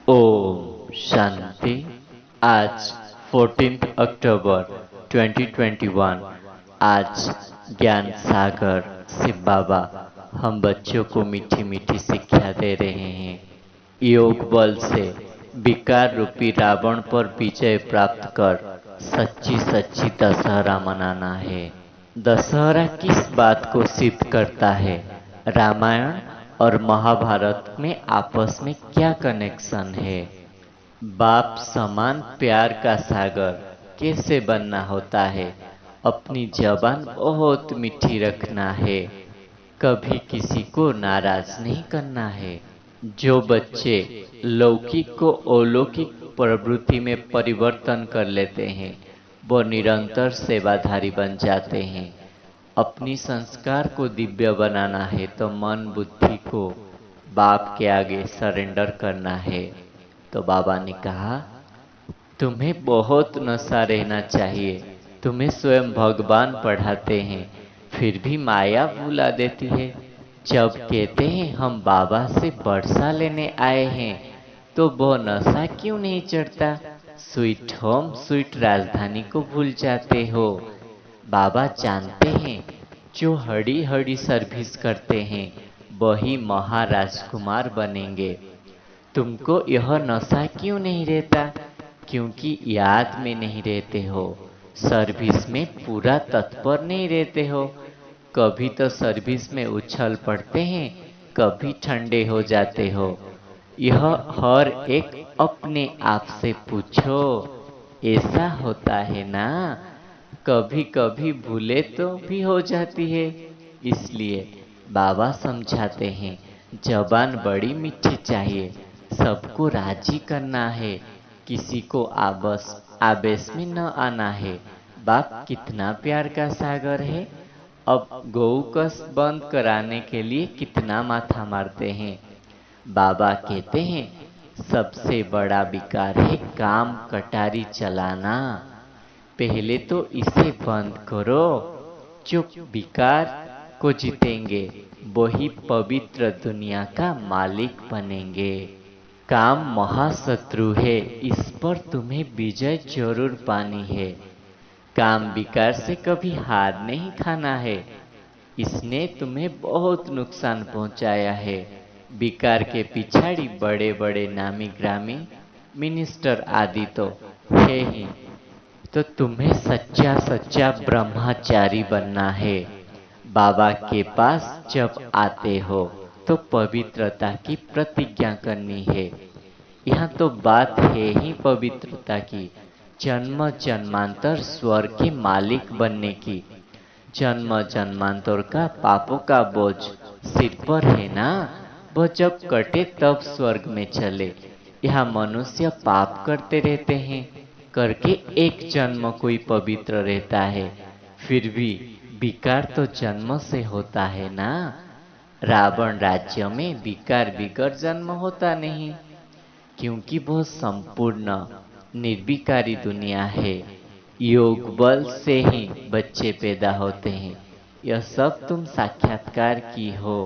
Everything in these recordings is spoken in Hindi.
ओम शांति। आज 14 अक्टूबर 2021। आज ज्ञान सागर से बाबा हम बच्चों को मीठी मीठी शिक्षा दे रहे हैं। योग बल से विकार रूपी रावण पर विजय प्राप्त कर सच्ची सच्ची दशहरा मनाना है। दशहरा किस बात को सिद्ध करता है? रामायण और महाभारत में आपस में क्या कनेक्शन है? बाप समान प्यार का सागर कैसे बनना होता है? अपनी जबान बहुत मीठी रखना है, कभी किसी को नाराज नहीं करना है। जो बच्चे लौकिक को अलौकिक प्रवृत्ति में परिवर्तन कर लेते हैं, वो निरंतर सेवाधारी बन जाते हैं। अपनी संस्कार को दिव्य बनाना है तो मन बुद्धि को बाप के आगे सरेंडर करना है। तो बाबा ने कहा, तुम्हें बहुत नशा रहना चाहिए। तुम्हें स्वयं भगवान पढ़ाते हैं, फिर भी माया भुला देती है। जब कहते हैं हम बाबा से वर्षा लेने आए हैं, तो वो नशा क्यों नहीं चढ़ता? स्वीट होम स्वीट राजधानी को भूल जाते हो। बाबा जानते हैं जो हड़ी हड़ी सर्विस करते हैं वही महाराजकुमार बनेंगे। तुमको यह नशा क्यों नहीं रहता? क्योंकि याद में नहीं रहते हो, सर्विस में पूरा तत्पर नहीं रहते हो। कभी तो सर्विस में उछल पड़ते हैं, कभी ठंडे हो जाते हो। यह हर एक अपने आप से पूछो, ऐसा होता है ना? कभी कभी भूले तो भी हो जाती है। इसलिए बाबा समझाते हैं, जबान बड़ी मीठी चाहिए, सबको राजी करना है, किसी को आवेश में न आना है। बाप कितना प्यार का सागर है। अब गौकस बंद कराने के लिए कितना माथा मारते हैं। बाबा कहते हैं सबसे बड़ा विकार है काम कटारी चलाना। पहले तो इसे बंद करो। जो विकार को जीतेंगे वही पवित्र दुनिया का मालिक बनेंगे। काम महाशत्रु है, इस पर तुम्हें विजय जरूर पानी है। काम विकार से कभी हार नहीं खाना है, इसने तुम्हें बहुत नुकसान पहुंचाया है। विकार के पिछाड़ी बड़े बड़े नामी ग्रामी मिनिस्टर आदि तो है ही। तो तुम्हें सच्चा सच्चा ब्रह्मचारी बनना है। बाबा के पास जब आते हो तो पवित्रता की प्रतिज्ञा करनी है। यहाँ तो बात है ही पवित्रता की, जन्म जन्मांतर स्वर्ग के मालिक बनने की। जन्म जन्मांतर का पापों का बोझ सिर पर है ना, वह जब कटे तब स्वर्ग में चले। यहाँ मनुष्य पाप करते रहते हैं, करके एक जन्म कोई पवित्र रहता है, फिर भी विकार तो जन्म से होता है ना। रावण राज्य में विकार बिगर जन्म होता नहीं, क्योंकि वो संपूर्ण निर्विकारी दुनिया है। योग बल से ही बच्चे पैदा होते हैं, यह सब तुम साक्षात्कार की हो।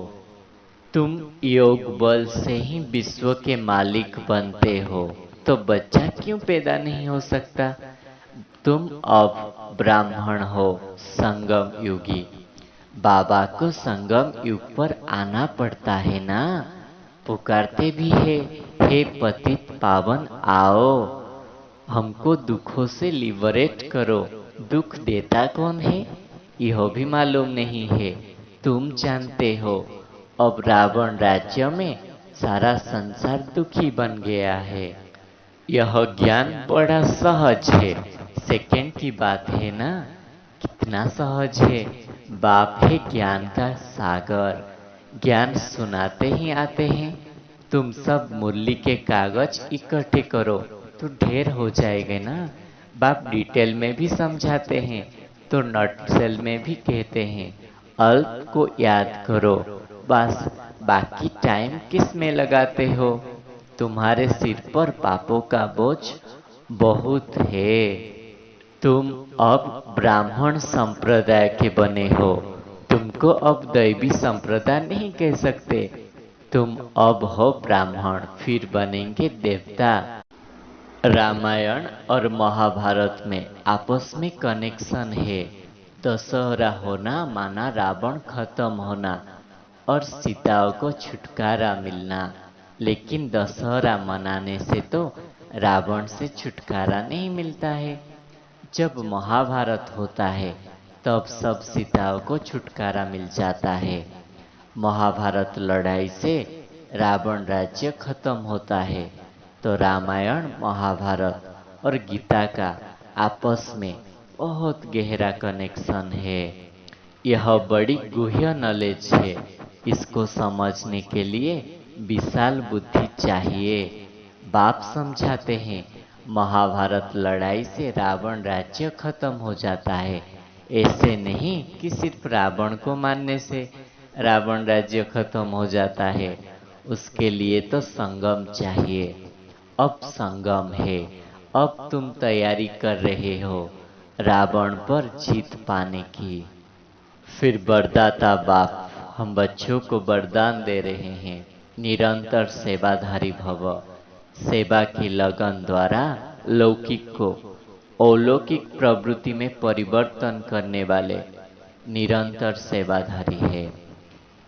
तुम योग बल से ही विश्व के मालिक बनते हो, तो बच्चा क्यों पैदा नहीं हो सकता? तुम अब ब्राह्मण हो, संगम युगी। बाबा को संगम युग पर आना पड़ता है ना। पुकारते भी है, हे पतित पावन आओ, हमको दुखों से लिबरेट करो। दुख देता कौन है यह भी मालूम नहीं है, तुम जानते हो। अब रावण राज्य में सारा संसार दुखी बन गया है। यह ज्ञान बड़ा सहज है, सेकंड की बात है ना। कितना सहज है। बाप है ज्ञान का सागर, ज्ञान सुनाते ही आते हैं। तुम सब मुरली के कागज इकट्ठे करो तो ढेर हो जाएगा ना। बाप डिटेल में भी समझाते हैं तो नटसेल में भी कहते हैं। अल्प को याद करो, बस बाकी टाइम किस में लगाते हो? तुम्हारे सिर पर पापों का बोझ बहुत है। तुम अब ब्राह्मण संप्रदाय के बने हो, तुमको अब दैवी संप्रदाय नहीं कह सकते। तुम अब हो ब्राह्मण, फिर बनेंगे देवता। रामायण और महाभारत में आपस में कनेक्शन है। दशहरा होना माना रावण खत्म होना और सीताओं को छुटकारा मिलना। लेकिन दशहरा मनाने से तो रावण से छुटकारा नहीं मिलता है। जब महाभारत होता है तब सब सीताओं को छुटकारा मिल जाता है। महाभारत लड़ाई से रावण राज्य खत्म होता है। तो रामायण, महाभारत और गीता का आपस में बहुत गहरा कनेक्शन है। यह बड़ी गुह्य नॉलेज है। इसको समझने के लिए विशाल बुद्धि चाहिए। बाप समझाते हैं, महाभारत लड़ाई से रावण राज्य खत्म हो जाता है। ऐसे नहीं कि सिर्फ रावण को मारने से रावण राज्य खत्म हो जाता है। उसके लिए तो संगम चाहिए। अब संगम है। अब तुम तैयारी कर रहे हो रावण पर जीत पाने की। फिर वरदाता बाप हम बच्चों को वरदान दे रहे हैं, निरंतर सेवाधारी भव। सेवा की लगन द्वारा लौकिक को अलौकिक प्रवृत्ति में परिवर्तन करने वाले निरंतर सेवाधारी है।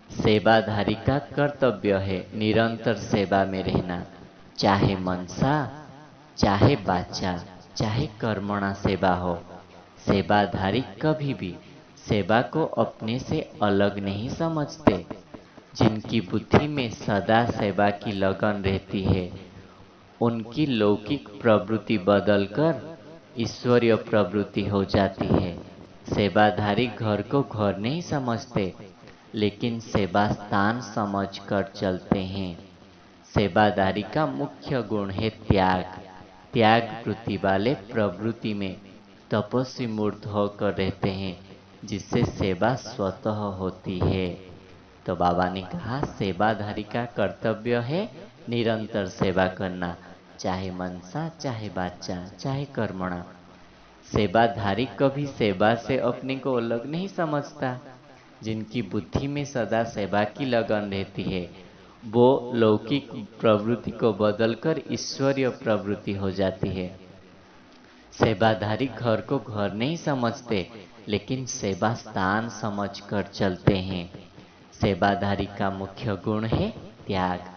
सेवाधारी का कर्तव्य है निरंतर सेवा में रहना, चाहे मनसा, चाहे वाचा, चाहे कर्मणा सेवा हो। सेवाधारी कभी भी सेवा को अपने से अलग नहीं समझते। जिनकी बुद्धि में सदा सेवा की लगन रहती है, उनकी लौकिक प्रवृत्ति बदलकर ईश्वरीय प्रवृत्ति हो जाती है। सेवाधारी घर को घर नहीं समझते, लेकिन सेवा स्थान समझकर चलते हैं। सेवाधारी का मुख्य गुण है त्याग। त्याग वृत्ति वाले प्रवृत्ति में तपस्वी मूर्त होकर रहते हैं, जिससे सेवा स्वतः होती है। तो बाबा ने कहा सेवाधारी का कर्तव्य है निरंतर सेवा करना, चाहे मनसा, चाहे वाचा, चाहे कर्मणा। सेवाधारी कभी सेवा से अपने को अलग नहीं समझता। जिनकी बुद्धि में सदा सेवा की लगन रहती है, वो लौकिक प्रवृत्ति को बदलकर ईश्वरीय प्रवृत्ति हो जाती है। सेवाधारी घर को घर नहीं समझते, लेकिन सेवा स्थान समझकर चलते हैं। सेवाधारी का मुख्य गुण है त्याग।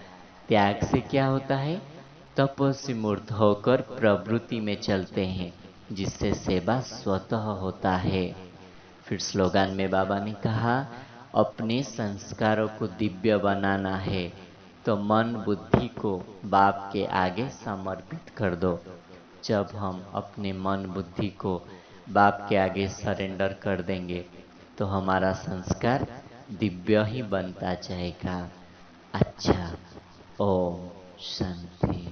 त्याग से क्या होता है? तपस्वी मूर्त होकर प्रवृत्ति में चलते हैं, जिससे सेवा स्वतः होता है। फिर स्लोगन में बाबा ने कहा अपने संस्कारों को दिव्य बनाना है तो मन बुद्धि को बाप के आगे समर्पित कर दो। जब हम अपने मन बुद्धि को बाप के आगे सरेंडर कर देंगे तो हमारा संस्कार दिव्य ही बनता जाएगा। अच्छा, ओम शांति।